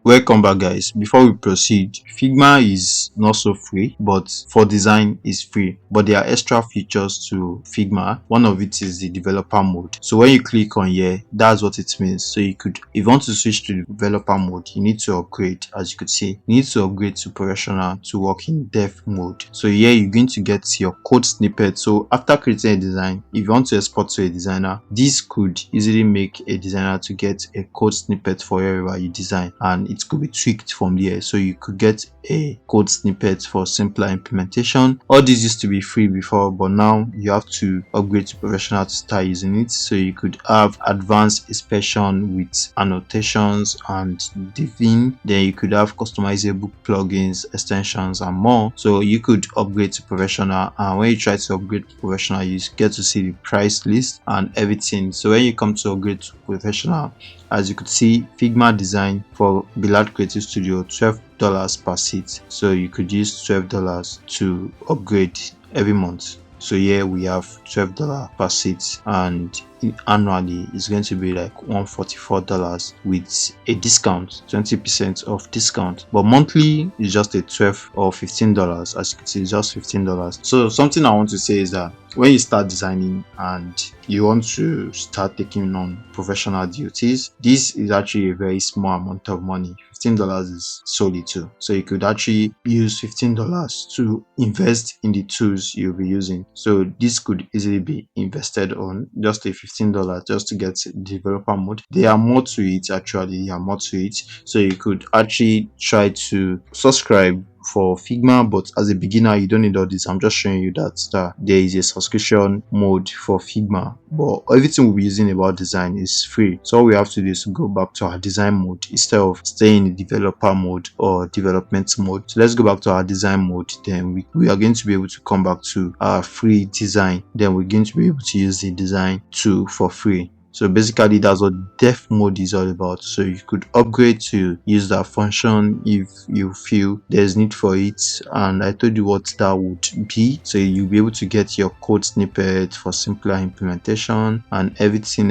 Welcome back, guys. Before we proceed, Figma is not so free, but for design is free, but there are extra features to Figma. One of it is the developer mode. So when you click on here, that's what it means. So if you want to switch to developer mode, you need to upgrade. As you could see, you need to upgrade to professional to work in dev mode. So here you're going to get your code snippet. So after creating a design, if you want to export to a designer, this could easily make a designer to get a code snippet for wherever you design, and it could be tweaked from there. So you could get a code snippet for simpler implementation. All this used to be free before, but now you have to upgrade to professional to start using it. So you could have advanced inspection with annotations and divine. Then you could have customizable plugins, extensions, and more. So you could upgrade to professional, and when you try to upgrade to professional, you get to see the price list and everything. So when you come to upgrade to professional, as you could see, Figma design for Billard Creative Studio, $12 per seat. So you could use $12 to upgrade every month. So here we have $12 per seat, and annually it's going to be like $144 with a discount, 20% off discount. But monthly is just a $12 or $15. As you can see, it's just $15. So something I want to say is that when you start designing and you want to start taking on professional duties, this is actually a very small amount of money. $15 is so little. So you could actually use $15 to invest in the tools you'll be using. So this could easily be invested on just a $15 just to get developer mode. There are more to it, actually. There are more to it. So you could actually try to subscribe for Figma, but as a beginner you don't need all this. I'm just showing you that there is a subscription mode for Figma, but everything we'll be using about design is free. So all we have to do is to go back to our design mode instead of staying in the developer mode or development mode. So let's go back to our design mode. Then we are going to be able to come back to our free design. Then we're going to be able to use the design tool for free. So basically that's what dev mode is all about. So you could upgrade to use that function if you feel there's need for it, and I told you what that would be. So you'll be able to get your code snippet for simpler implementation and everything,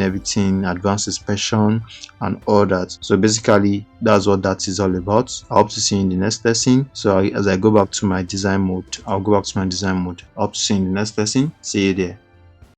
advanced inspection and all that. So basically that's what that is all about. I hope to see you in the next lesson. So as I go back to my design mode, I'll go back to my design mode. I hope to see you in the next lesson. See you there.